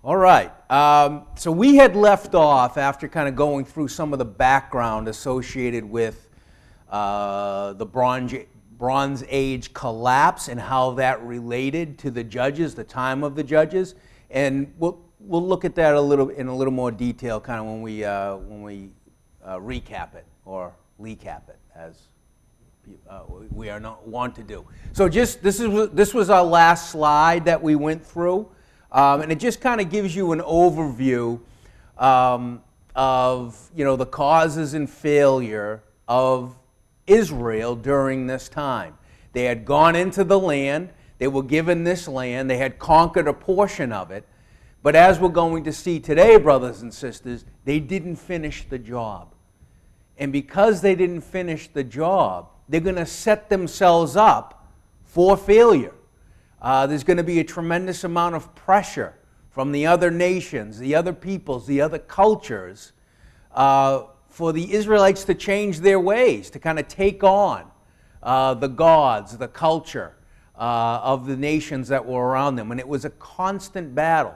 All right. So we had left off after kind of going through some of the background associated with the Bronze Age collapse and how that related to the judges, the time of the judges, and we'll look at that in a little more detail, kind of when we recap it or recap it, as we are not want to do. So just this was our last slide that we went through. And it just kind of gives you an overview of the causes and failure of Israel during this time. They had gone into the land, they were given this land, they had conquered a portion of it, but as we're going to see today, brothers and sisters, they didn't finish the job. And because they didn't finish the job, they're going to set themselves up for failure. There's going to be a tremendous amount of pressure from the other nations, the other peoples, the other cultures, for the Israelites to change their ways, to kind of take on the gods, the culture of the nations that were around them. And it was a constant battle.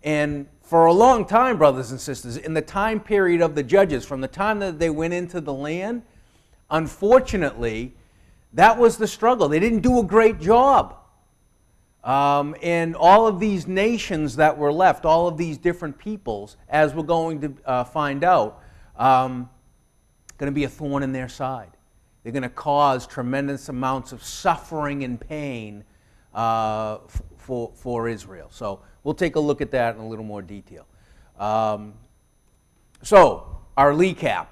And for a long time, brothers and sisters, in the time period of the judges, from the time that they went into the land, unfortunately, that was the struggle. They didn't do a great job. And all of these nations that were left, all of these different peoples, as we're going to find out, going to be a thorn in their side. They're going to cause tremendous amounts of suffering and pain for Israel. So we'll take a look at that in a little more detail. So our recap.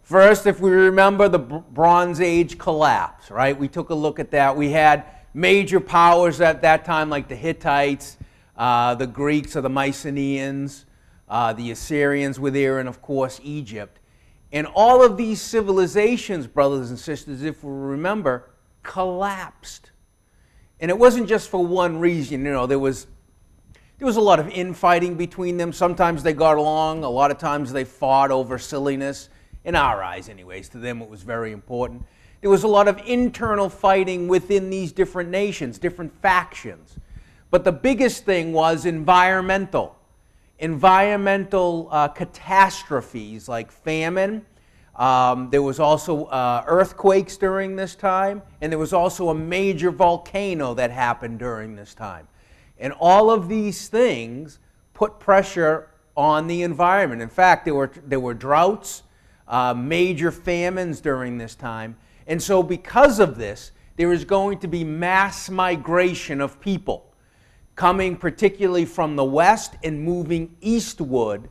First, if we remember the Bronze Age collapse, right? We took a look at that. We had major powers at that time, like the Hittites, the Greeks or the Mycenaeans, the Assyrians were there, and of course Egypt. And all of these civilizations, brothers and sisters, if we remember, collapsed. And it wasn't just for one reason. There was a lot of infighting between them. Sometimes they got along. A lot of times they fought over silliness. In our eyes, anyways. To them it was very important. There was a lot of internal fighting within these different nations, different factions. But the biggest thing was environmental. Environmental catastrophes like famine. There was also earthquakes during this time. And there was also a major volcano that happened during this time. And all of these things put pressure on the environment. In fact, there were droughts, major famines during this time. And so because of this, there is going to be mass migration of people coming particularly from the west and moving eastward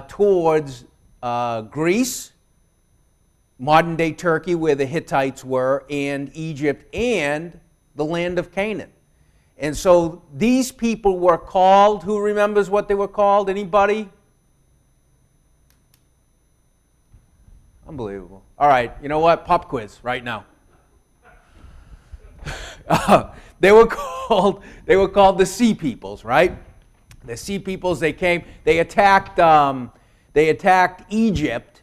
towards Greece, modern-day Turkey where the Hittites were, and Egypt, and the land of Canaan. And so these people were called, who remembers what they were called? Anybody? Unbelievable. All right, you know what? Pop quiz right now. They were called the Sea Peoples, right? The Sea Peoples. They came. They attacked Egypt,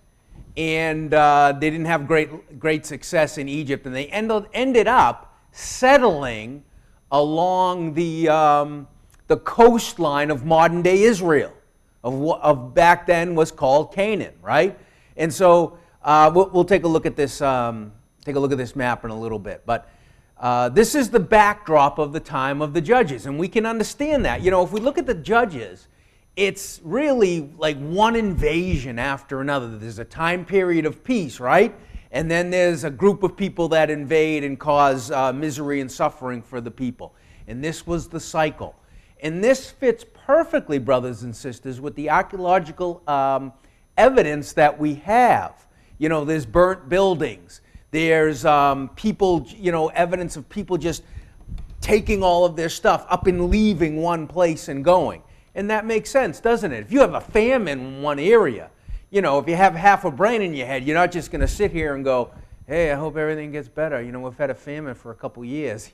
and they didn't have great success in Egypt, and they ended up settling along the coastline of modern-day Israel, of back then was called Canaan, right? And so we'll take a look at this. Take a look at this map in a little bit, but this is the backdrop of the time of the judges, and we can understand that. If we look at the judges, it's really like one invasion after another. There's a time period of peace, right? And then there's a group of people that invade and cause misery and suffering for the people. And this was the cycle. And this fits perfectly, brothers and sisters, with the archaeological evidence that we have. There's burnt buildings. There's people, evidence of people just taking all of their stuff up and leaving one place and going. And that makes sense, doesn't it? If you have a famine in one area, if you have half a brain in your head, you're not just going to sit here and go, hey, I hope everything gets better. We've had a famine for a couple years.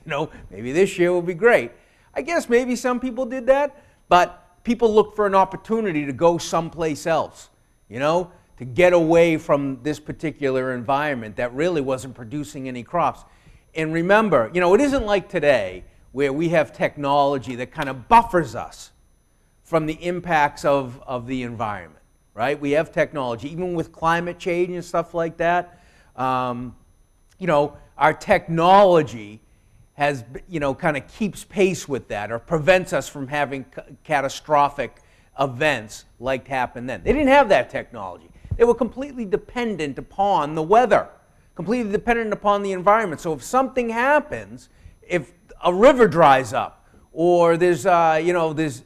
Maybe this year will be great. I guess maybe some people did that, but people look for an opportunity to go someplace else, to get away from this particular environment that really wasn't producing any crops. And remember, it isn't like today where we have technology that kind of buffers us from the impacts of the environment, right? We have technology, even with climate change and stuff like that. You know, our technology has, you know, kind of keeps pace with that or prevents us from having catastrophic events like happened then. They didn't have that technology. They were completely dependent upon the weather, completely dependent upon the environment. So if something happens, if a river dries up, or there's, you know, there's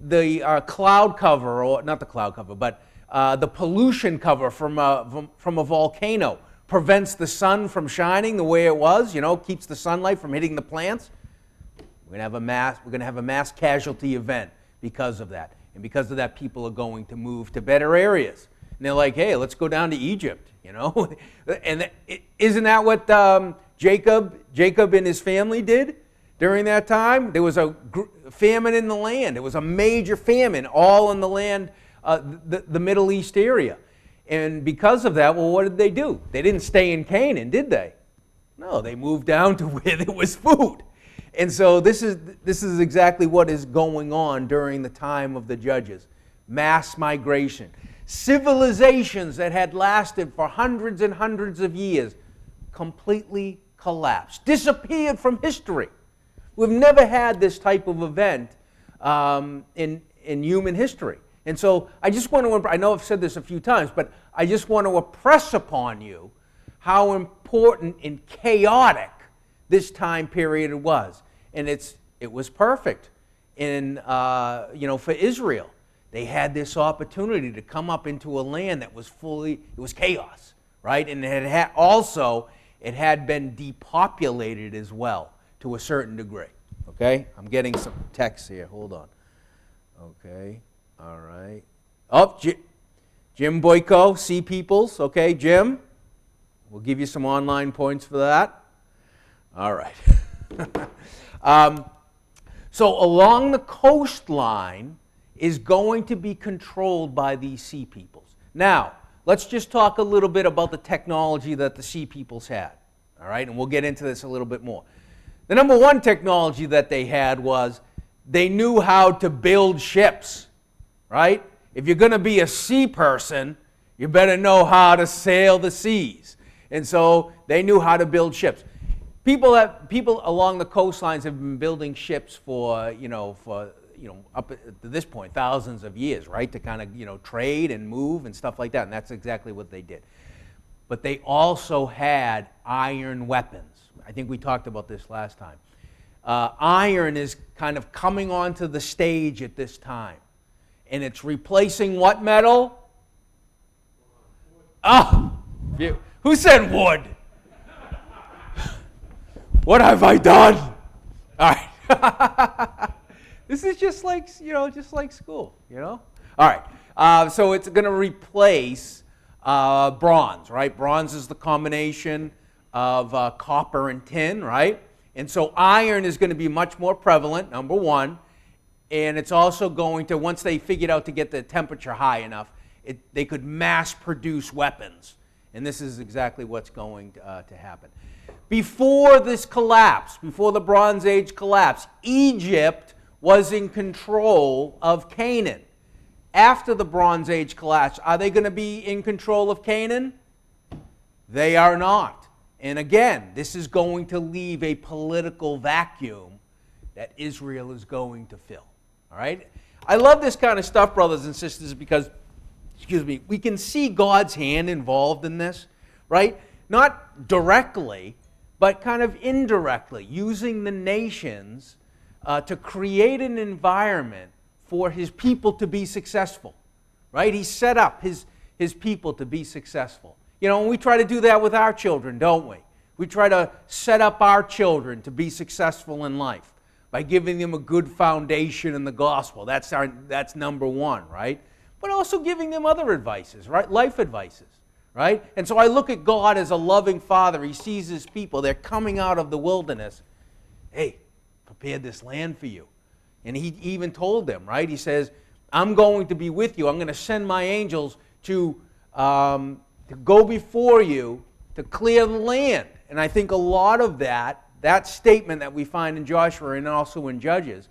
the cloud cover, or not the cloud cover, but the pollution cover from a volcano prevents the sun from shining the way it was, you know, keeps the sunlight from hitting the plants, we're going to have a mass casualty event because of that. And because of that, people are going to move to better areas. And they're like, hey, let's go down to Egypt, you know. And isn't that what Jacob and his family did during that time? There was a famine in the land. It was a major famine all in the land, the Middle East area. And because of that, well, what did they do? They didn't stay in Canaan, did they? No, they moved down to where there was food. And so this is exactly what is going on during the time of the Judges. Mass migration. Civilizations that had lasted for hundreds and hundreds of years completely collapsed, disappeared from history. We've never had this type of event in human history. And so I just want to, I know I've said this a few times, but I just want to impress upon you how important and chaotic this time period was. And it was perfect in, you know, for Israel. They had this opportunity to come up into a land that was it was chaos, right? And it had been depopulated as well to a certain degree. Okay? I'm getting some text here. Hold on. Okay. All right. Oh, Jim Boyko, Sea Peoples. Okay, Jim. We'll give you some online points for that. All right. So along the coastline is going to be controlled by these Sea Peoples. Now, let's just talk a little bit about the technology that the Sea Peoples had. All right, and we'll get into this a little bit more. The number one technology that they had was they knew how to build ships, right? If you're going to be a sea person, you better know how to sail the seas. And so they knew how to build ships. People along the coastlines have been building ships for up to this point, thousands of years, right? To kind of, you know, trade and move and stuff like that. And that's exactly what they did. But they also had iron weapons. I think we talked about this last time. Iron is kind of coming onto the stage at this time. And it's replacing what metal? Oh, who said wood? What have I done? All right. This is just like, you know, just like school, you know? All right. So it's going to replace bronze, right? Bronze is the combination of copper and tin, right? And so iron is going to be much more prevalent, number one. And it's also going to, once they figured out to get the temperature high enough, they could mass produce weapons. And this is exactly what's going to happen. Before this collapse, before the Bronze Age collapse, Egypt was in control of Canaan. After the Bronze Age collapse, are they going to be in control of Canaan? They are not. And again, this is going to leave a political vacuum that Israel is going to fill. All right? I love this kind of stuff, brothers and sisters, because, we can see God's hand involved in this, right? Not directly, but kind of indirectly, using the nations to create an environment for his people to be successful, right? He set up his people to be successful. You know, and we try to do that with our children, don't we? We try to set up our children to be successful in life by giving them a good foundation in the gospel. That's number one, right? But also giving them other advices, right? Life advices, right? And so I look at God as a loving father. He sees his people. They're coming out of the wilderness. Hey, prepared this land for you. And he even told them, right? He says, I'm going to be with you. I'm going to send my angels to go before you to clear the land. And I think a lot of that statement that we find in Joshua and also in Judges,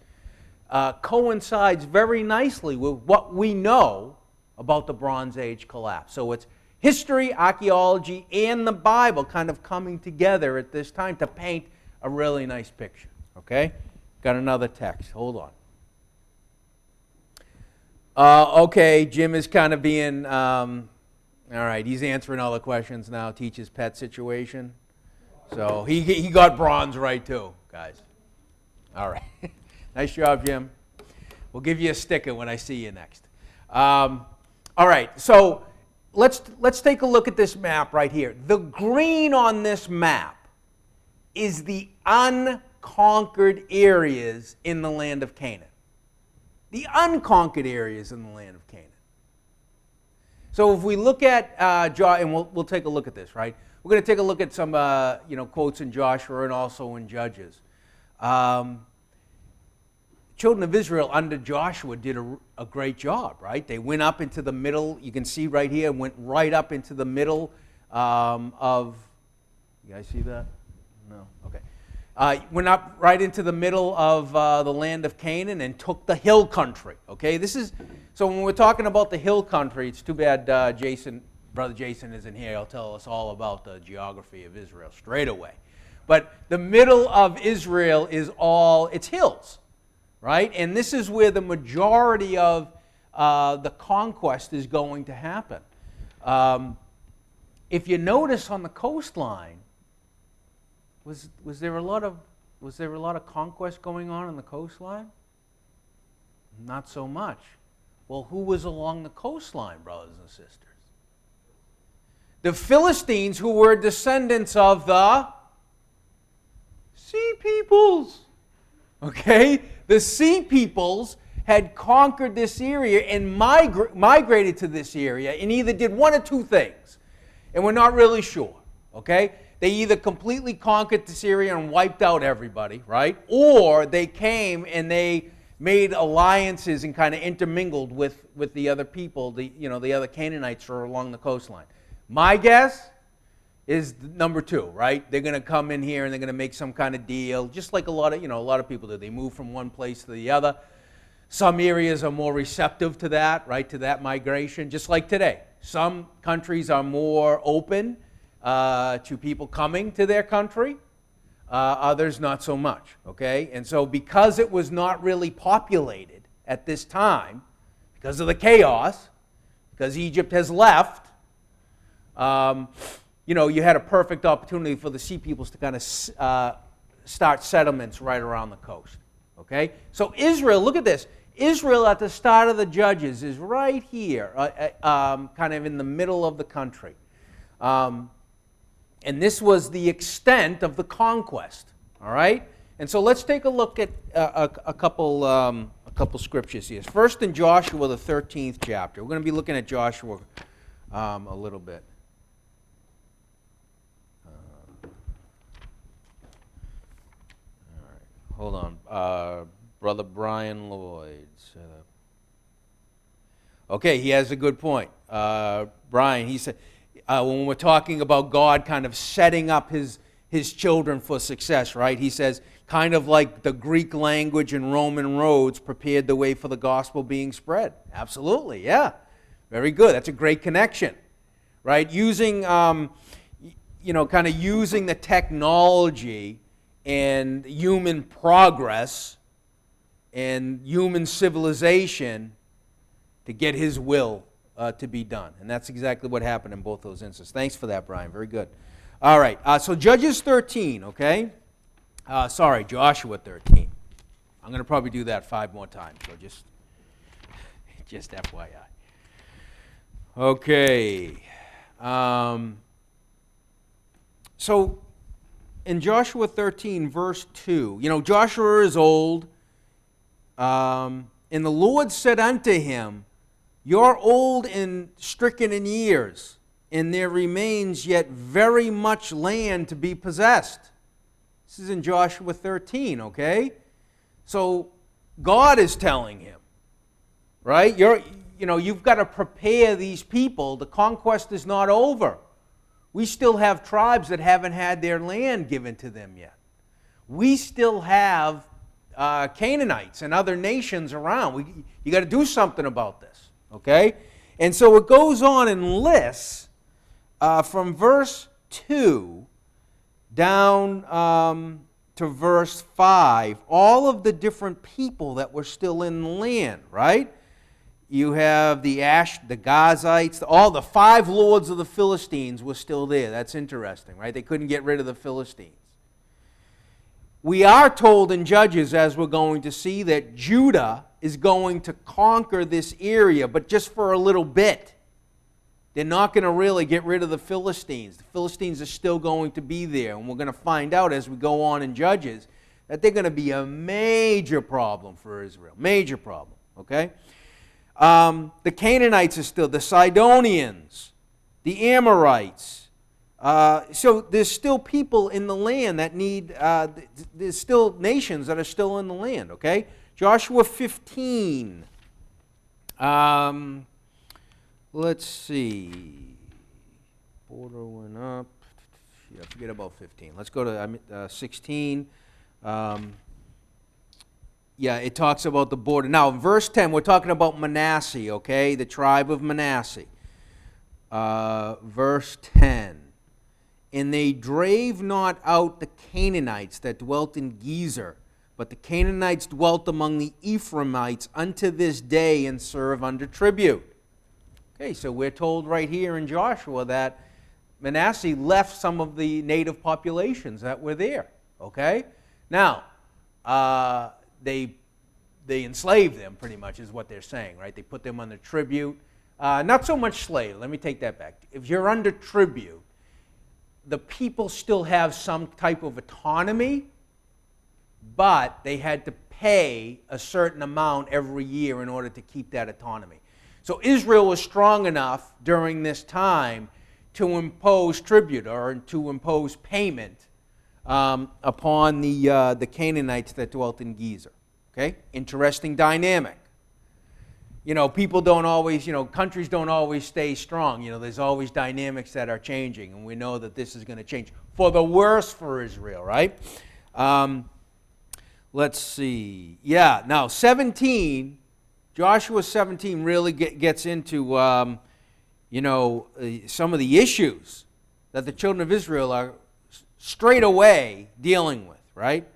coincides very nicely with what we know about the Bronze Age collapse. So it's history, archaeology, and the Bible kind of coming together at this time to paint a really nice picture. Okay? Got another text. Hold on. Okay, Jim is kind of being, all right, he's answering all the questions now, teaches pet situation. So he got bronze right too, guys. All right. Nice job, Jim. We'll give you a sticker when I see you next. All right, so let's take a look at this map right here. The green on this map is the unconquered areas in the land of Canaan. The unconquered areas in the land of Canaan. So if we look at and we'll take a look at this, right? We're going to take a look at some quotes in Joshua and also in Judges. Children of Israel under Joshua did a great job, right? They went up into the middle. You can see right here, went right up into the middle of. You guys see that? No. Okay. Went up right into the middle of the land of Canaan and took the hill country. Okay, so when we're talking about the hill country, it's too bad Brother Jason isn't here. He'll tell us all about the geography of Israel straight away. But the middle of Israel it's hills, right? And this is where the majority of the conquest is going to happen. If you notice on the coastline, was there a lot of conquest going on the coastline? Not so much. Well, who was along the coastline, brothers and sisters? The Philistines, who were descendants of the Sea Peoples. Okay? The Sea Peoples had conquered this area and migrated to this area and either did one or two things. And we're not really sure. Okay? They either completely conquered this area and wiped out everybody, right? Or they came and they made alliances and kind of intermingled with the other people, the other Canaanites who are along the coastline. My guess is number two, right? They're going to come in here and they're going to make some kind of deal, just like a lot of people do. They move from one place to the other. Some areas are more receptive to that, right? To that migration, just like today. Some countries are more open to people coming to their country. Others not so much, okay? And so because it was not really populated at this time, because of the chaos, because Egypt has left, you had a perfect opportunity for the Sea Peoples to kind of start settlements right around the coast, okay? So Israel, look at this. Israel at the start of the Judges is right here, kind of in the middle of the country. And this was the extent of the conquest, all right? And so let's take a look at a couple scriptures here. First in Joshua, the 13th chapter. We're going to be looking at Joshua a little bit. All right, hold on. Brother Brian Lloyd. Okay, he has a good point. Brian, he said, when we're talking about God kind of setting up his children for success, right? He says, kind of like the Greek language and Roman roads prepared the way for the gospel being spread. Absolutely, yeah. Very good. That's a great connection, right? Using, kind of using the technology and human progress and human civilization to get his will to be done. And that's exactly what happened in both those instances. Thanks for that, Brian. Very good. All right. So Judges 13, okay? Joshua 13. I'm going to probably do that 5 more times, so just FYI. Okay. So in Joshua 13, verse 2, Joshua is old, and the Lord said unto him, You're old and stricken in years, and there remains yet very much land to be possessed. This is in Joshua 13, okay? So God is telling him, right? You've got to prepare these people. The conquest is not over. We still have tribes that haven't had their land given to them yet. We still have Canaanites and other nations around. You got to do something about this, okay? And so it goes on and lists from verse 2 down to verse 5 all of the different people that were still in the land, right? You have the Gazites, all the 5 lords of the Philistines were still there. That's interesting, right? They couldn't get rid of the Philistines. We are told in Judges, as we're going to see, that Judah is going to conquer this area, but just for a little bit. They're not going to really get rid of the Philistines. The Philistines are still going to be there, and we're going to find out as we go on in Judges that they're going to be a major problem for Israel. Major problem, okay? The Canaanites are still, the Sidonians, the Amorites. So there's still people in the land that need, there's still nations that are still in the land, okay? Joshua 15. Let's see. Border went up. Yeah, forget about 15. Let's go to 16. Yeah, it talks about the border. Now, in verse 10, we're talking about Manasseh, okay? The tribe of Manasseh. Verse 10. And they drave not out the Canaanites that dwelt in Gezer, but the Canaanites dwelt among the Ephraimites unto this day and serve under tribute. Okay, so we're told right here in Joshua that Manasseh left some of the native populations that were there, okay? Now, they enslaved them pretty much is what they're saying, right? They put them under tribute. Not so much slave, let me take that back. If you're under tribute, the people still have some type of autonomy, but they had to pay a certain amount every year in order to keep that autonomy. So Israel was strong enough during this time to impose tribute or to impose payment upon the Canaanites that dwelt in Gezer. Okay? Interesting dynamic. You know, people don't always, countries don't always stay strong. There's always dynamics that are changing, and we know that this is going to change for the worse for Israel, right? Let's see. Yeah, now 17, Joshua 17 really gets into, some of the issues that the children of Israel are straight away dealing with, right?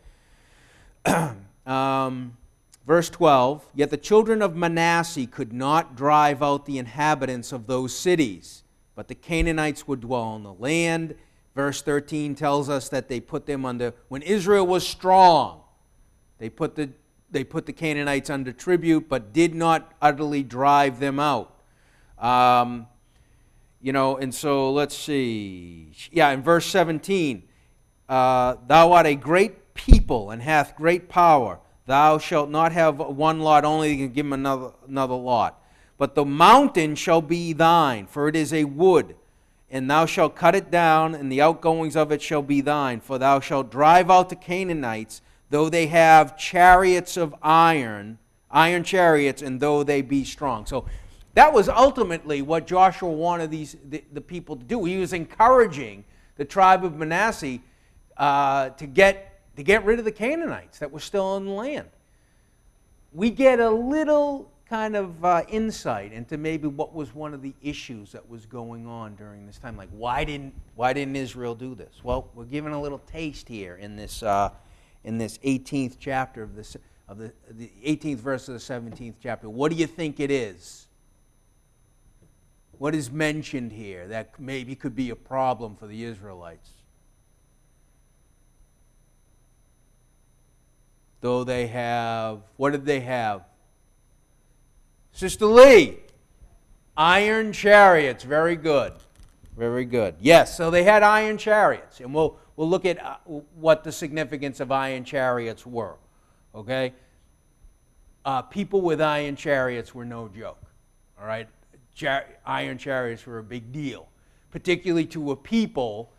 Verse 12, yet the children of Manasseh could not drive out the inhabitants of those cities, but the Canaanites would dwell in the land. Verse 13 tells us that they put them under, when Israel was strong, they put the Canaanites under tribute, but did not utterly drive them out. And so let's see. Yeah, in verse 17, thou art a great people and hath great power. Thou shalt not have one lot only, you can give him another lot. But the mountain shall be thine, for it is a wood, and thou shalt cut it down, and the outgoings of it shall be thine. For thou shalt drive out the Canaanites, though they have chariots of iron chariots, and though they be strong. So that was ultimately what Joshua wanted the people to do. He was encouraging the tribe of Manasseh to get rid of the Canaanites that were still in the land. We get a little kind of insight into maybe what was one of the issues that was going on during this time. Like, why didn't Israel do this? Well, we're given a little taste here in this 18th chapter of the 18th verse of the 17th chapter. What do you think it is? What is mentioned here that maybe could be a problem for the Israelites? Though they have, what did they have? Sister Lee, iron chariots. Very good. Very good. Yes, so they had iron chariots. And we'll look at what the significance of iron chariots were. Okay? People with iron chariots were no joke. All right? Iron chariots were a big deal. Particularly to a people,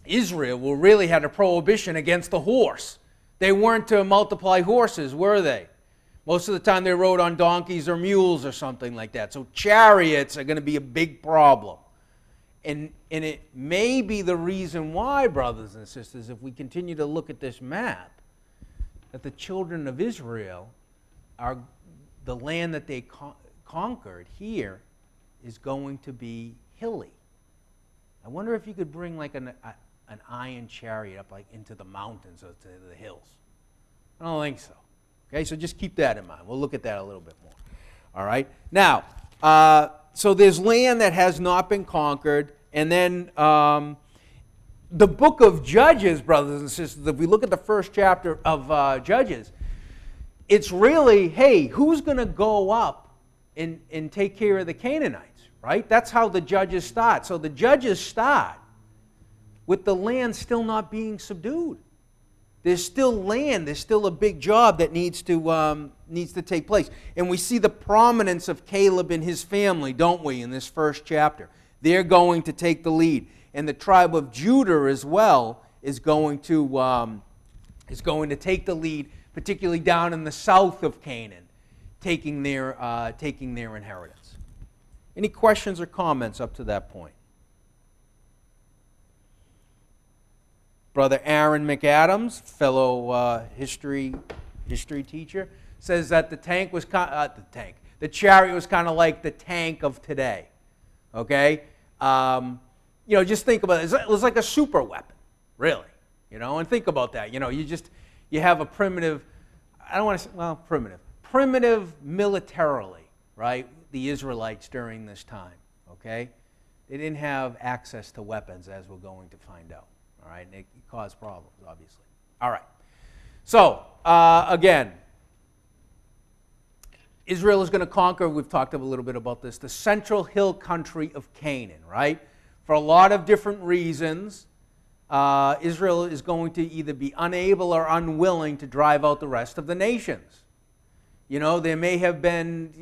Israel really had a prohibition against the horse. They weren't to multiply horses, were they? Most of the time they rode on donkeys or mules or something like that. So chariots are going to be a big problem. And it may be the reason why, brothers and sisters, if we continue to look at this map, that the children of Israel are, the land that they conquered here is going to be hilly. I wonder if you could bring like an iron chariot up like into the mountains or to the hills. I don't think so. Okay, so just keep that in mind. We'll look at that a little bit more. All right. Now, so there's land that has not been conquered, and then the book of Judges, brothers and sisters, if we look at the first chapter of Judges, it's really, hey, who's going to go up and take care of the Canaanites, right? That's how the Judges start. So the Judges start with the land still not being subdued. There's still land. There's still a big job that needs to take place. And we see the prominence of Caleb and his family, don't we, in this first chapter. They're going to take the lead. And the tribe of Judah as well is going to take the lead, particularly down in the south of Canaan, taking their inheritance. Any questions or comments up to that point? Brother Aaron McAdams, fellow history teacher, says that the chariot was kind of like the tank of today. Okay, just think about it. It was like a super weapon, really. And think about that. You have a primitive. I don't want to say primitive militarily, right? The Israelites during this time. Okay, they didn't have access to weapons, as we're going to find out. All right, and it caused problems, obviously. All right. So, again, Israel is going to conquer, we've talked a little bit about this, the central hill country of Canaan, right? For a lot of different reasons, Israel is going to either be unable or unwilling to drive out the rest of the nations. There may have been,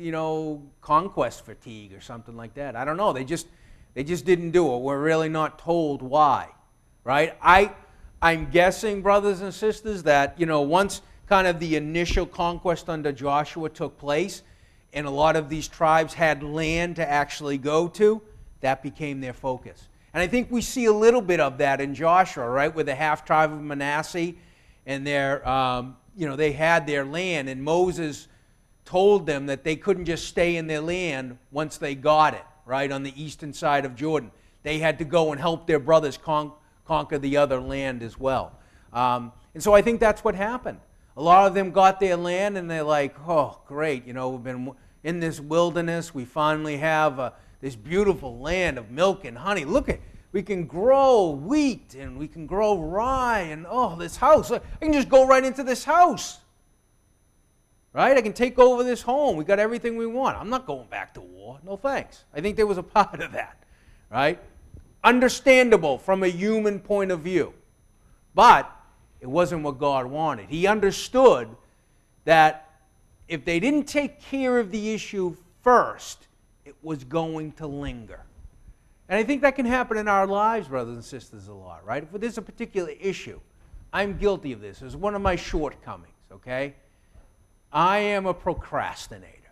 conquest fatigue or something like that. I don't know. They just didn't do it. We're really not told why. Right? I'm guessing, brothers and sisters, that, once kind of the initial conquest under Joshua took place and a lot of these tribes had land to actually go to, that became their focus. And I think we see a little bit of that in Joshua, right, with the half-tribe of Manasseh, and they had their land, and Moses told them that they couldn't just stay in their land once they got it, right, on the eastern side of Jordan. They had to go and help their brothers conquer the other land as well. And so I think that's what happened. A lot of them got their land and they're like, oh, great, we've been in this wilderness. We finally have this beautiful land of milk and honey. Look at, we can grow wheat and we can grow rye and, this house. I can just go right into this house. Right? I can take over this home. We got everything we want. I'm not going back to war. No thanks. I think there was a part of that. Right? Understandable from a human point of view. But it wasn't what God wanted. He understood that if they didn't take care of the issue first, it was going to linger. And I think that can happen in our lives, brothers and sisters, a lot, right? If there's a particular issue, I'm guilty of this. It's one of my shortcomings, okay? I am a procrastinator,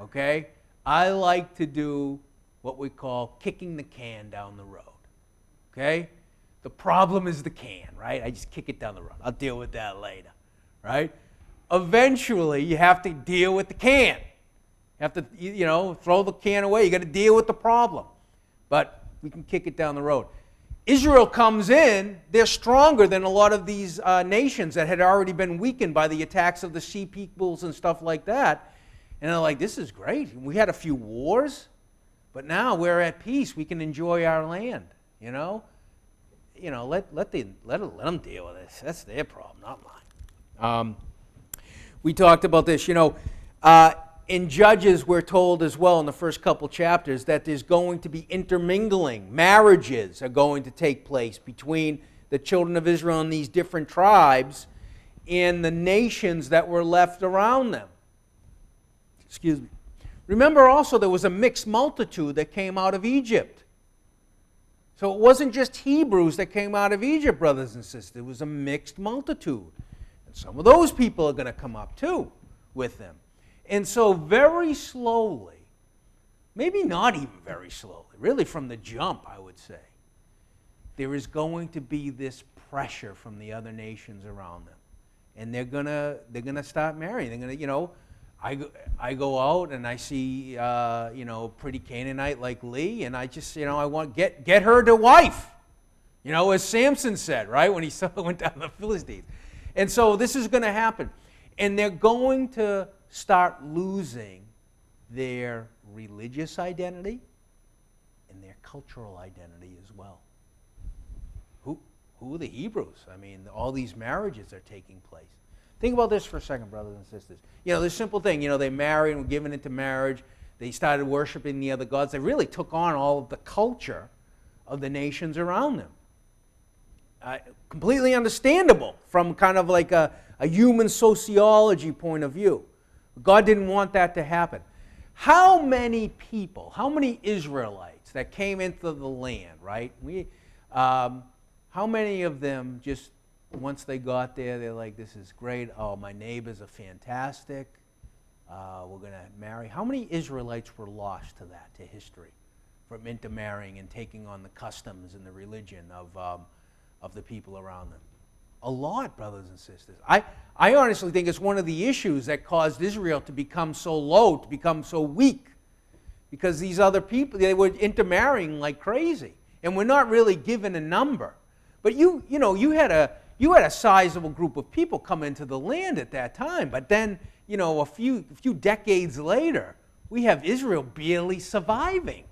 okay? I like to do what we call kicking the can down the road, okay? The problem is the can, right? I just kick it down the road. I'll deal with that later, right? Eventually, you have to deal with the can. You have to, throw the can away. You got to deal with the problem. But we can kick it down the road. Israel comes in, they're stronger than a lot of these nations that had already been weakened by the attacks of the sea peoples and stuff like that. And they're like, this is great. We had a few wars. But now we're at peace. We can enjoy our land, let them deal with this. That's their problem, not mine. We talked about this, in Judges we're told as well in the first couple chapters that there's going to be intermingling. Marriages are going to take place between the children of Israel and these different tribes and the nations that were left around them. Excuse me. Remember also there was a mixed multitude that came out of Egypt. So it wasn't just Hebrews that came out of Egypt, brothers and sisters. It was a mixed multitude. And some of those people are going to come up too with them. And so very slowly, maybe not even very slowly, really from the jump, I would say, there is going to be this pressure from the other nations around them. and they're gonna start marrying. They're gonna, I go out and I see, pretty Canaanite like Lee, and I just, I want get her to wife. As Samson said, right, when he went down the Philistines. And so this is going to happen. And they're going to start losing their religious identity and their cultural identity as well. Who are the Hebrews? I mean, all these marriages are taking place. Think about this for a second, brothers and sisters. This simple thing, they married and were given into marriage. They started worshiping the other gods. They really took on all of the culture of the nations around them. Completely understandable from kind of like a human sociology point of view. God didn't want that to happen. How many people, how many Israelites that came into the land, right? How many of them just, once they got there, they're like, this is great. Oh, my neighbors are fantastic. We're going to marry. How many Israelites were lost to that, to history, from intermarrying and taking on the customs and the religion of the people around them? A lot, brothers and sisters. I honestly think it's one of the issues that caused Israel to become so low, to become so weak, because these other people, they were intermarrying like crazy, and we're not really given a number. But you had a sizable group of people come into the land at that time, but then a few decades later, we have Israel barely surviving.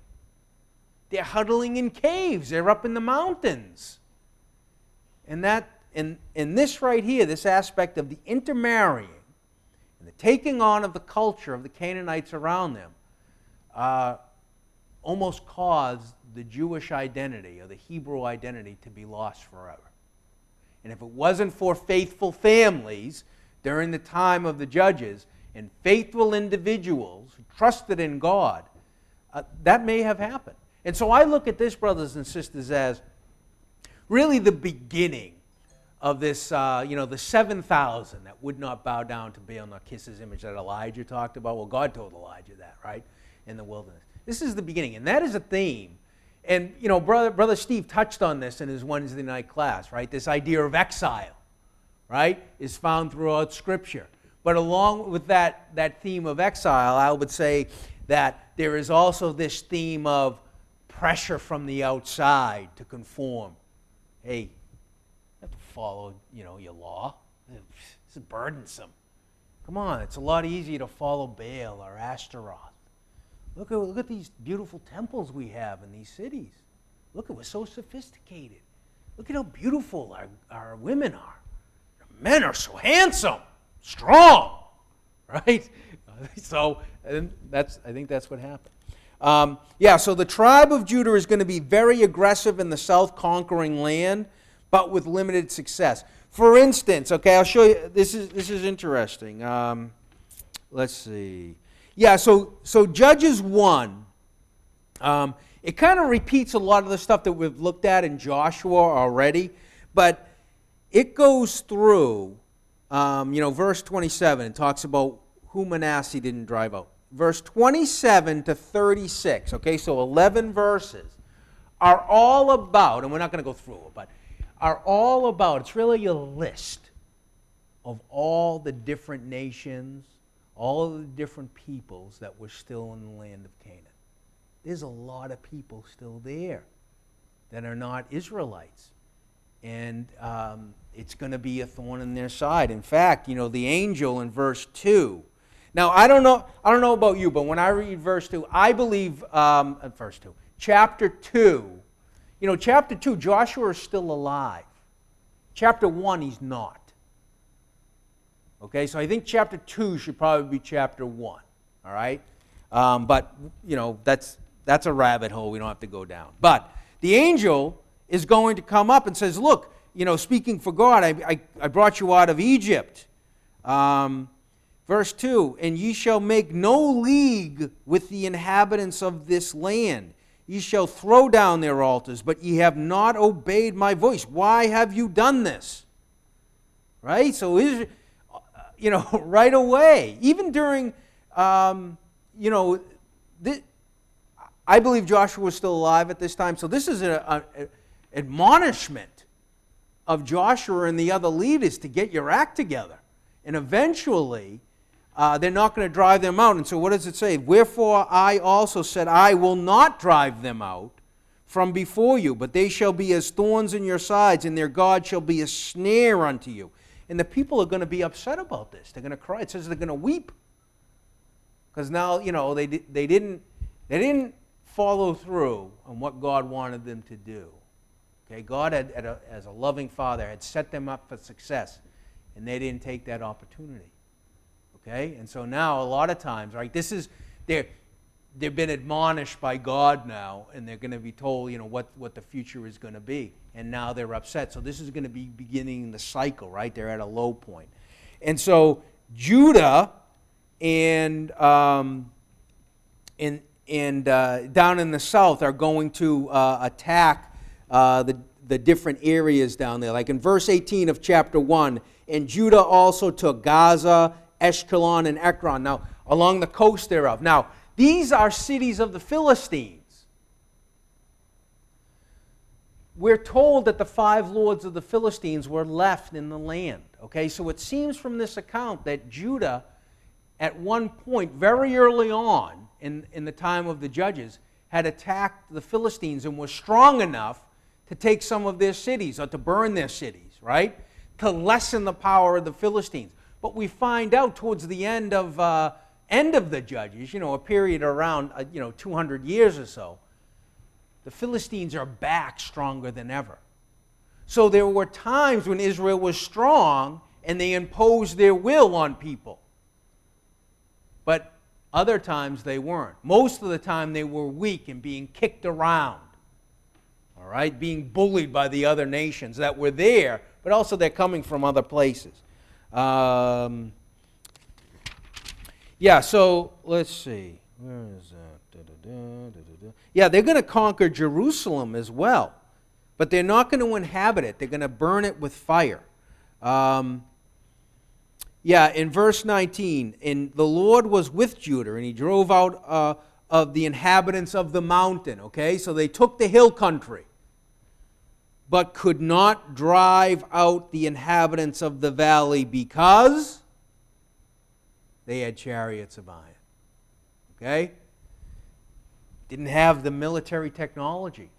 They're huddling in caves. They're up in the mountains. And in this right here, this aspect of the intermarrying and the taking on of the culture of the Canaanites around them almost caused the Jewish identity or the Hebrew identity to be lost forever. And if it wasn't for faithful families during the time of the judges and faithful individuals who trusted in God, that may have happened. And so I look at this, brothers and sisters, as really the beginning of this, the 7,000 that would not bow down to Baal nor kiss his image that Elijah talked about. Well, God told Elijah that, right, in the wilderness. This is the beginning, and that is a theme. And, Brother Steve touched on this in his Wednesday night class, right? This idea of exile, right, is found throughout Scripture. But along with that theme of exile, I would say that there is also this theme of pressure from the outside to conform. Hey, you have to follow, your law. It's burdensome. Come on, it's a lot easier to follow Baal or Ashtaroth. Look at these beautiful temples we have in these cities. Look, we're so sophisticated. Look at how beautiful our women are. Our men are so handsome, strong, right? So I think that's what happened. So the tribe of Judah is going to be very aggressive in the south, conquering land, but with limited success. For instance, okay, I'll show you. This is interesting. Let's see. Yeah, so Judges 1, it kind of repeats a lot of the stuff that we've looked at in Joshua already, but it goes through, verse 27, it talks about who Manasseh didn't drive out. Verse 27 to 36, okay, so 11 verses, are all about, and we're not going to go through it, but are all about, it's really a list of all the different nations, all of the different peoples that were still in the land of Canaan. There's a lot of people still there that are not Israelites. And it's going to be a thorn in their side. In fact, the angel in verse 2. Now, I don't know about you, but when I read verse 2, I believe, verse 2, chapter 2, chapter 2, Joshua is still alive. Chapter 1, he's not. Okay, so I think chapter 2 should probably be chapter 1, all right? But, that's a rabbit hole we don't have to go down. But the angel is going to come up and says, look, speaking for God, I brought you out of Egypt. Verse 2, and ye shall make no league with the inhabitants of this land. Ye shall throw down their altars, but ye have not obeyed my voice. Why have you done this? Right? So right away, even during, I believe Joshua was still alive at this time, so this is an admonishment of Joshua and the other leaders to get your act together. And eventually, they're not going to drive them out. And so what does it say? Wherefore I also said, I will not drive them out from before you, but they shall be as thorns in your sides, and their God shall be a snare unto you. And the people are going to be upset about this. They're going to cry. It says they're going to weep. Because now, they didn't follow through on what God wanted them to do. Okay, God, as a loving Father, had set them up for success, and they didn't take that opportunity. Okay, and so now a lot of times, right, they've been admonished by God now, and they're going to be told, what the future is going to be, and now they're upset. So this is going to be beginning the cycle, right? They're at a low point, and so Judah and down in the south are going to attack the different areas down there. Like in verse 18 of chapter 1, and Judah also took Gaza, Ashkelon, and Ekron, now along the coast thereof. Now, these are cities of the Philistines. We're told that the 5 lords of the Philistines were left in the land. Okay, so it seems from this account that Judah, at one point, very early on in the time of the judges, had attacked the Philistines and was strong enough to take some of their cities or to burn their cities, right? To lessen the power of the Philistines. But we find out towards the end of the judges, a period around 200 years or so, the Philistines are back stronger than ever. So there were times when Israel was strong and they imposed their will on people. But other times they weren't. Most of the time they were weak and being kicked around. All right, being bullied by the other nations that were there, but also they're coming from other places. So let's see. Where is that? Yeah, they're going to conquer Jerusalem as well, but they're not going to inhabit it. They're going to burn it with fire. In verse 19, and the Lord was with Judah, and he drove out of the inhabitants of the mountain. Okay, so they took the hill country, but could not drive out the inhabitants of the valley because they had chariots of iron. Okay? Didn't have the military technology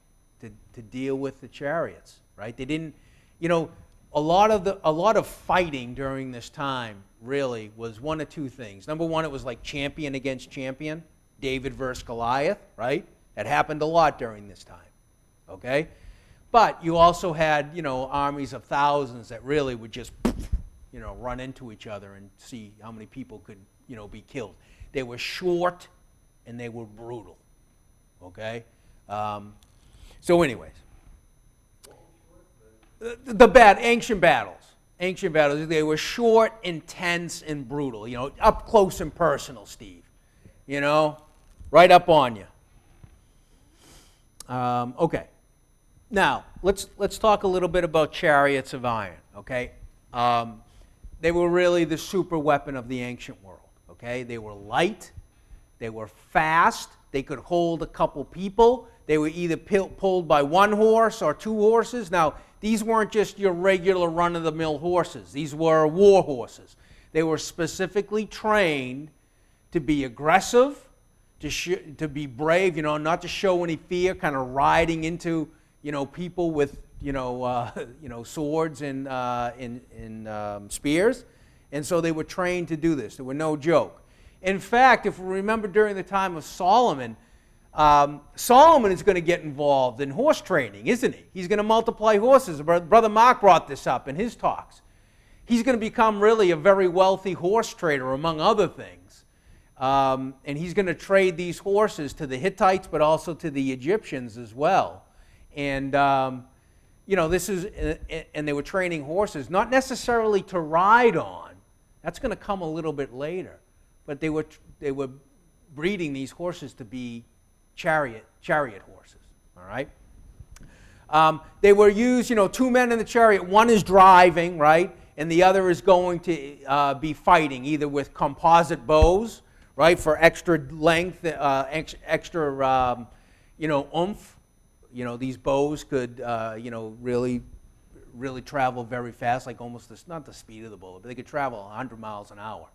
to deal with the chariots, right? They didn't, a lot of fighting during this time really was one of two things. Number one, it was like champion against champion, David versus Goliath, right? That happened a lot during this time. Okay? But you also had, armies of thousands that really would just, run into each other and see how many people could, be killed. They were short and they were brutal. Okay? So anyways. Ancient battles. They were short, intense, and brutal. Up close and personal, Steve. Right up on you. Okay. Now, let's talk a little bit about chariots of iron, okay? They were really the super weapon of the ancient world, okay? They were light, they were fast, they could hold a couple people, they were either pulled by one horse or 2 horses. Now, these weren't just your regular run-of-the-mill horses. These were war horses. They were specifically trained to be aggressive, to be brave, not to show any fear, kind of riding into people with, swords and spears. And so they were trained to do this. They were no joke. In fact, if we remember during the time of Solomon, Solomon is going to get involved in horse training, isn't he? He's going to multiply horses. Brother Mark brought this up in his talks. He's going to become really a very wealthy horse trader, among other things. And he's going to trade these horses to the Hittites, but also to the Egyptians as well. And, and they were training horses, not necessarily to ride on. That's going to come a little bit later. But they were breeding these horses to be chariot horses, all right? They were used, 2 men in the chariot. One is driving, right? And the other is going to be fighting, either with composite bows, right, for extra length, extra, oomph. These bows could, really really travel very fast, like almost not the speed of the bullet, but they could travel 100 miles an hour.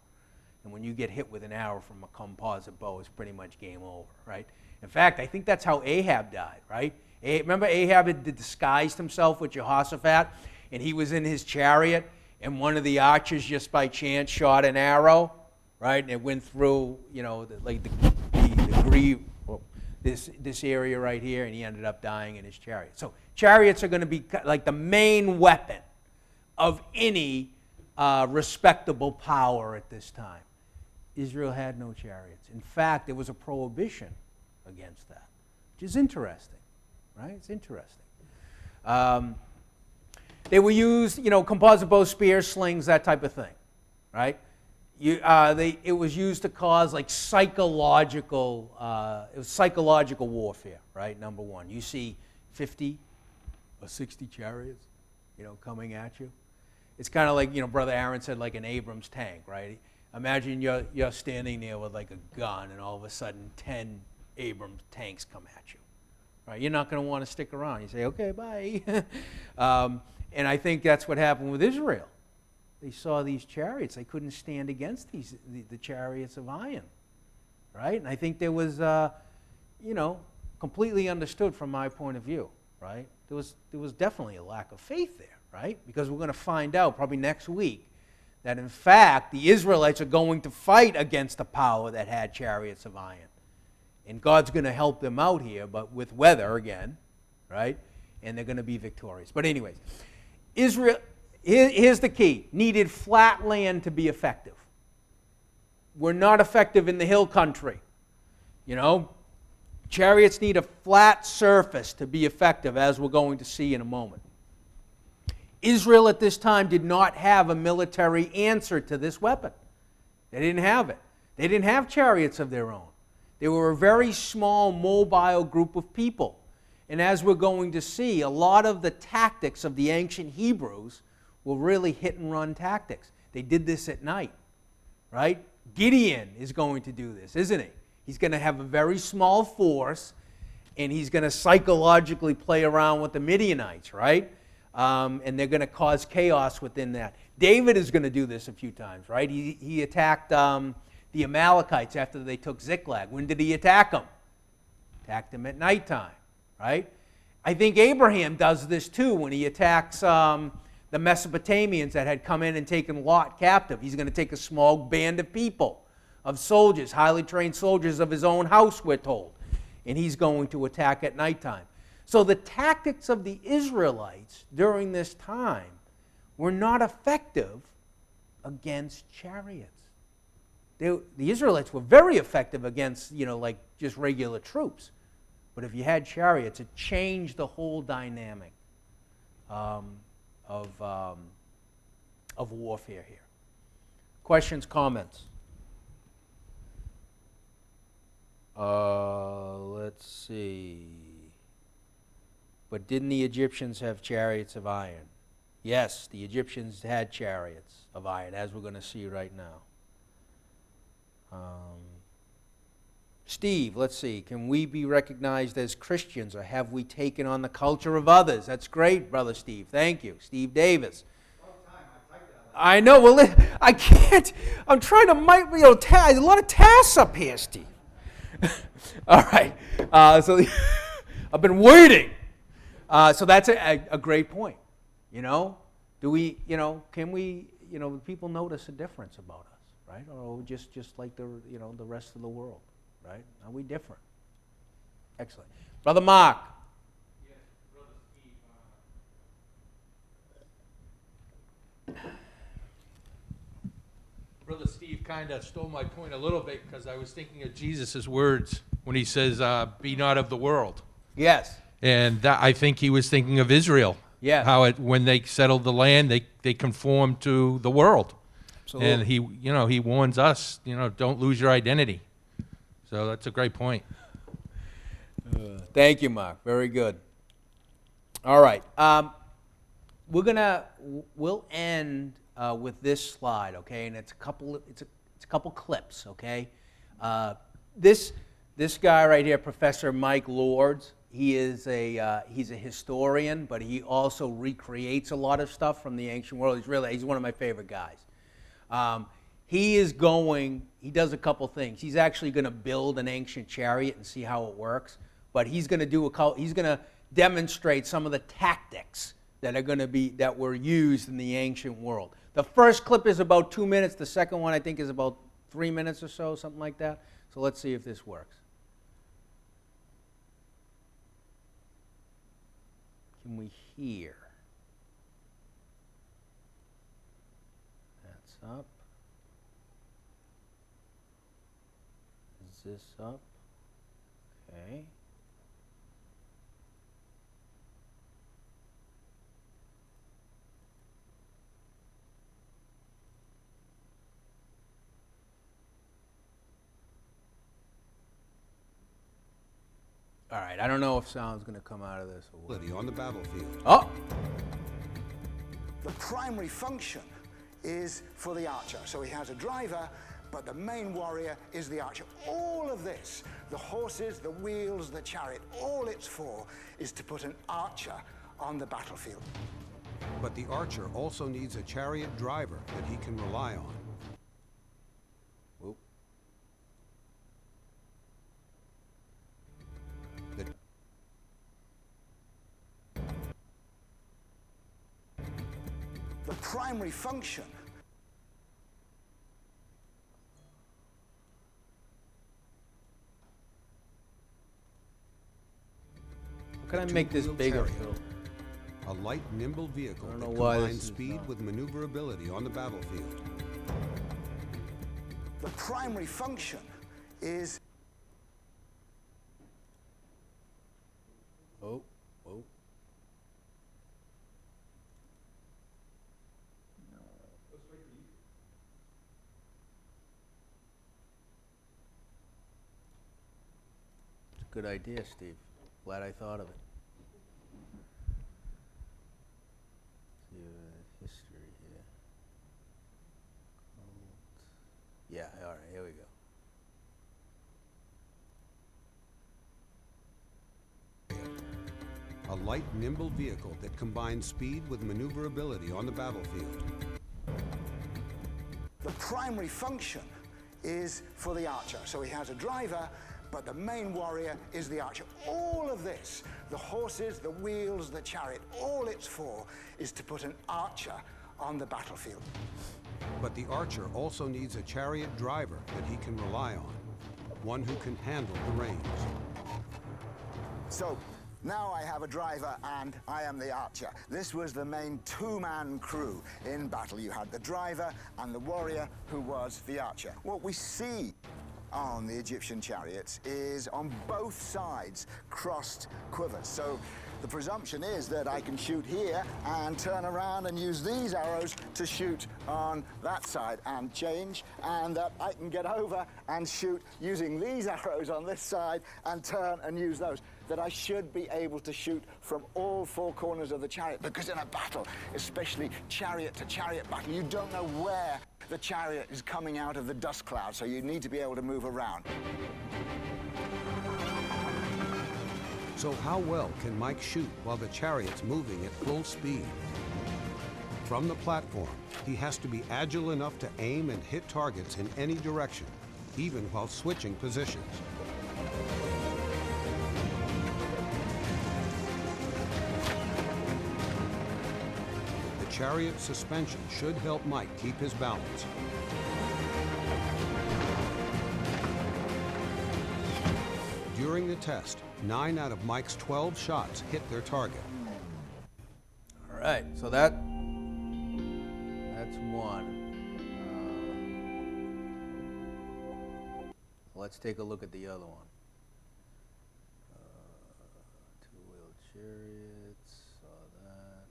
And when you get hit with an arrow from a composite bow, it's pretty much game over, right? In fact, I think that's how Ahab died, right? Remember Ahab had disguised himself with Jehoshaphat, and he was in his chariot, and one of the archers just by chance shot an arrow, right? And it went through, this area right here, and he ended up dying in his chariot. So chariots are going to be like the main weapon of any respectable power at this time. Israel had no chariots. In fact, there was a prohibition against that, which is interesting, right? It's interesting. They were used, composite bow, spears, slings, that type of thing, right? It was used to cause like psychological warfare, right? Number one, you see 50 or 60 chariots, coming at you. It's kind of like, Brother Aaron said, like an Abrams tank, right? Imagine you're standing there with like a gun, and all of a sudden 10 Abrams tanks come at you, right? You're not going to want to stick around. You say, okay, bye. And I think that's what happened with Israel. They saw these chariots. They couldn't stand against the chariots of iron, right? And I think there was, completely understood from my point of view, right? There was definitely a lack of faith there, right? Because we're going to find out probably next week that, in fact, the Israelites are going to fight against a power that had chariots of iron. And God's going to help them out here, but with weather again, right? And they're going to be victorious. But anyways, Israel, here's the key, needed flat land to be effective. We're not effective in the hill country. Chariots need a flat surface to be effective, as we're going to see in a moment. Israel at this time did not have a military answer to this weapon. They didn't have it. They didn't have chariots of their own. They were a very small, mobile group of people. And as we're going to see, a lot of the tactics of the ancient Hebrews were really hit-and-run tactics. They did this at night, right? Gideon is going to do this, isn't he? He's going to have a very small force, and he's going to psychologically play around with the Midianites, right? And they're going to cause chaos within that. David is going to do this a few times, right? He attacked the Amalekites after they took Ziklag. When did he attack them? Attacked them at nighttime, right? I think Abraham does this too when he attacks the Mesopotamians that had come in and taken Lot captive. He's going to take a small band of people, of soldiers, highly trained soldiers of his own house, we're told. And he's going to attack at nighttime. So the tactics of the Israelites during this time were not effective against chariots. The Israelites were very effective against, just regular troops. But if you had chariots, it changed the whole dynamic of warfare here. Questions, comments? Let's see. But didn't the Egyptians have chariots of iron? Yes, the Egyptians had chariots of iron, as we're going to see right now. Steve, let's see. Can we be recognized as Christians, or have we taken on the culture of others? That's great, Brother Steve. Thank you. Steve Davis. I know. Well, I can't. I'm trying to a lot of tasks up here, Steve. All right. So I've been waiting. So that's a great point. Do we, can we, people notice a difference about us, right? Or just like the rest of the world, right? Are we different? Excellent. Brother Mark. Yes, Brother Steve. Brother Steve kind of stole my point a little bit, because I was thinking of Jesus' words when he says, be not of the world. Yes. And that, I think he was thinking of Israel. Yes. How when they settled the land, they conformed to the world. Absolutely. And he warns us, don't lose your identity. So that's a great point. Thank you, Mark. Very good. All right. We'll end with this slide, okay? And it's a couple clips, okay? This guy right here, Professor Mike Lords, he's a historian, but he also recreates a lot of stuff from the ancient world. He's one of my favorite guys. He does a couple things. He's actually going to build an ancient chariot and see how it works, but he's going to demonstrate some of the tactics that were used in the ancient world. The first clip is about 2 minutes. The second one, I think, is about 3 minutes or so, something like that. So let's see if this works. Can we hear? That's up. Is this up? Okay. All right, I don't know if sound's going to come out of this or what. On the battlefield. Oh! The primary function is for the archer. So he has a driver, but the main warrior is the archer. All of this, the horses, the wheels, the chariot, all it's for is to put an archer on the battlefield. But the archer also needs a chariot driver that he can rely on. Whoop. The primary function How can I make this Two-wheel bigger, chariot. Phil? A light, nimble vehicle I don't that know why this combines is speed not- with maneuverability on the battlefield. The primary function is Oh, oh. It's a good idea, Steve. Glad I thought of it. See, history here. Yeah, all right, here we go. A light, nimble vehicle that combines speed with maneuverability on the battlefield. the primary function is for the archer. So he has a driver, but the main warrior is the archer. All of this, the horses, the wheels, the chariot, all it's for is to put an archer on the battlefield. But the archer also needs a chariot driver that he can rely on, one who can handle the reins. So now I have a driver and I am the archer. This was the main two-man crew in battle. You had the driver and the warrior who was the archer. What we see on the Egyptian chariots is on both sides crossed quivers. So the presumption is that I can shoot here and turn around and use these arrows to shoot on that side and change, and that I can get over and shoot using these arrows on this side and turn and use those. That I should be able to shoot from all four corners of the chariot, because in a battle, especially chariot to chariot battle, you don't know where the chariot is coming out of the dust cloud, so you need to be able to move around. So how well can Mike shoot while the chariot's moving at full speed? From the platform, he has to be agile enough to aim and hit targets in any direction, even while switching positions. The chariot suspension should help Mike keep his balance. During the test, 9 out of Mike's 12 shots hit their target. All right, so that's one. Let's take a look at the other one. Two-wheel chariots, saw that.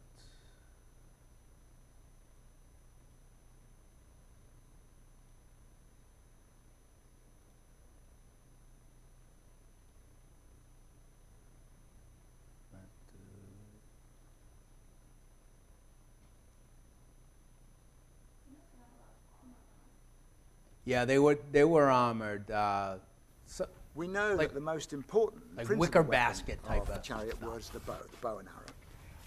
Yeah, they were armored. We know Like- that the most important, like principal wicker weapon basket type of the of chariot stuff. was the bow and arrow.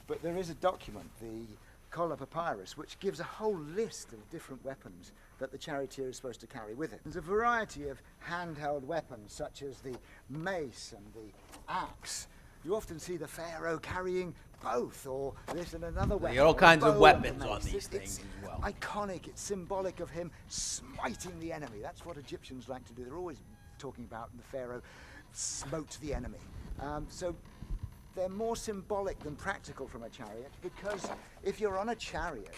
But there is a document, the Kola Papyrus, which gives a whole list of different weapons that the charioteer is supposed to carry with him. There's a variety of handheld weapons, such as the mace and the axe. You often see the pharaoh carrying both, or this and another weapon. all or a kinds of bow and weapons the on mace. these It's things as well. iconic. It's symbolic of him smiting the enemy. That's what Egyptians like to do. They're always talking about the pharaoh smote the enemy. So they're more symbolic than practical from a chariot, because if you're on a chariot,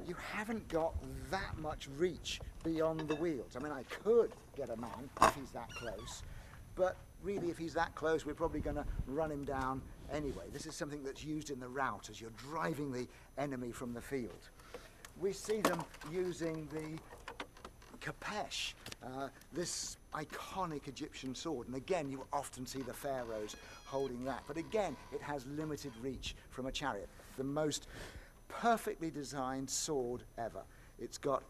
you haven't got that much reach beyond the wheels. I mean, I could get a man if he's that close, but really if he's that close, we're probably going to run him down anyway. This is something that's used in the rout as you're driving the enemy from the field. We see them using the Kapesh, this iconic Egyptian sword. And again, you often see the pharaohs holding that. But again, it has limited reach from a chariot. The most perfectly designed sword ever. It's got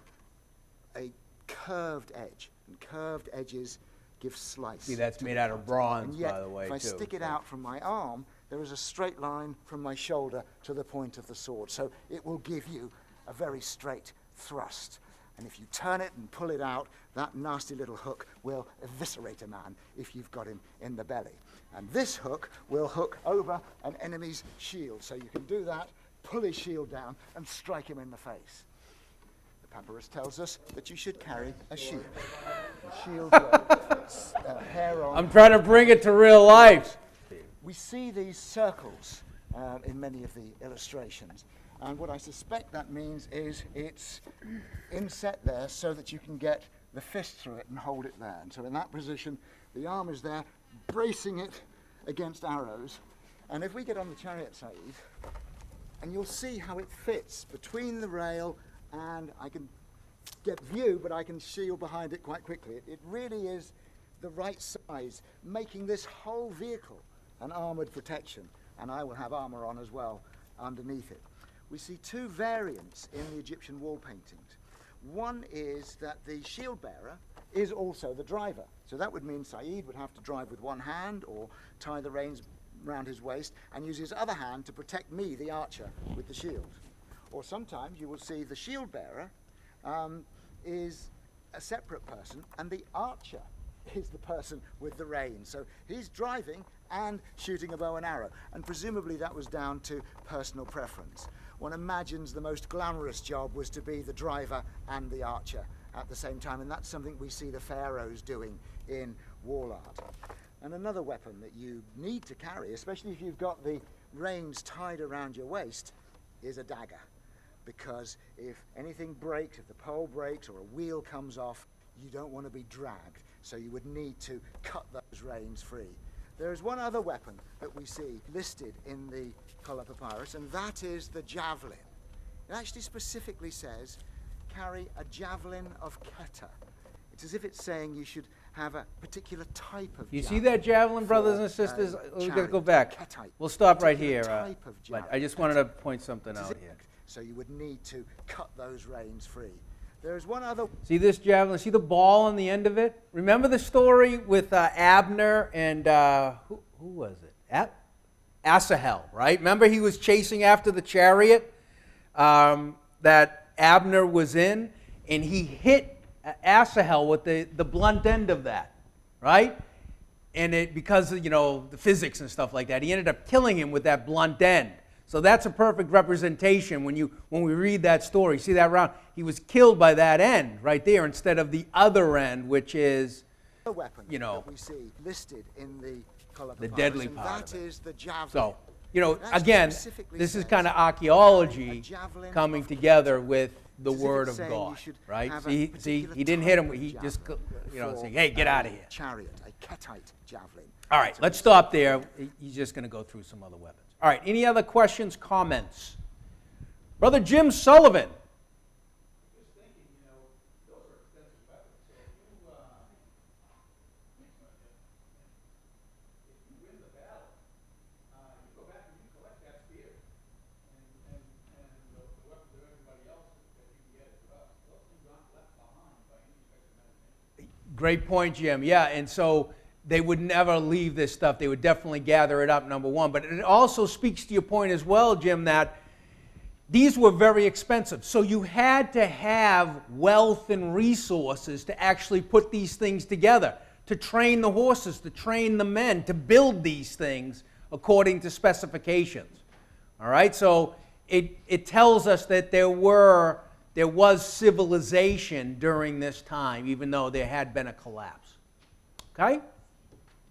a curved edge, and curved edges give slice. See, that's to made the out of cut. bronze, And yet, by the way, if I too, stick it so- out from my arm, there is a straight line from my shoulder to the point of the sword. So it will give you a very straight thrust. And if you turn it and pull it out, that nasty little hook will eviscerate a man if you've got him in the belly. And this hook will hook over an enemy's shield. So you can do that, pull his shield down, and strike him in the face. The papyrus tells us that you should carry a shield. A shield with hair on. I'm trying to bring it to real life. We see these circles in many of the illustrations. And what I suspect that means is it's inset there so that you can get the fist through it and hold it there. And so in that position, the arm is there, bracing it against arrows. And if we get on the chariot side, and you'll see how it fits between the rail, and I can get view, but I can shield behind it quite quickly. It really is the right size, making this whole vehicle an armoured protection. And I will have armour on as well underneath it. We see two variants in the Egyptian wall paintings. One is that the shield bearer is also the driver. So that would mean Saeed would have to drive with one hand or tie the reins round his waist and use his other hand to protect me, the archer, with the shield. Or sometimes you will see the shield bearer is a separate person and the archer is the person with the reins. So he's driving and shooting a bow and arrow. And presumably that was down to personal preference. One imagines the most glamorous job was to be the driver and the archer at the same time, and that's something we see the pharaohs doing in wall art. And another weapon that you need to carry, especially if you've got the reins tied around your waist, is a dagger. Because if anything breaks, if the pole breaks or a wheel comes off, you don't want to be dragged. So you would need to cut those reins free. There is one other weapon that we see listed in the Kola Papyrus, and that is the javelin. It actually specifically says, carry a javelin of Keta. It's as if it's saying you should have a particular type of You javelin. see that javelin, brothers for and sisters? a We've got to chariot, go back. Ketite. We'll stop right Particular here. type of But I javelin. just wanted to point something It's as out if- here. So you would need to cut those reins free. There is one other. See this javelin? See the ball on the end of it? Remember the story with Abner and who was it? Asahel, right? Remember he was chasing after the chariot that Abner was in, and he hit Asahel with the blunt end of that, right? And it, because of, the physics and stuff like that, he ended up killing him with that blunt end. So that's a perfect representation when we read that story. See that round? He was killed by that end right there instead of the other end, which is, Weapon know, that we see listed in the Kola the Papyrus, deadly and part that of it. is the javelin. so, It actually again, specifically this is says, kind of a archaeology javelin coming of together with the It's as if Word it's of saying you God, should right? have a See, particular he didn't hit him. type of He just, javelin saying, for hey, get a out of here. Chariot, a Ketite javelin. All right, let's stop there. He's just going to go through some other weapons. All right, any other questions, comments? Brother Jim Sullivan. Great point, Jim. Yeah, and so they would never leave this stuff. They would definitely gather it up, number one. But it also speaks to your point as well, Jim, that these were very expensive. So you had to have wealth and resources to actually put these things together, to train the horses, to train the men, to build these things according to specifications. All right? So it tells us that there was civilization during this time, even though there had been a collapse. Okay?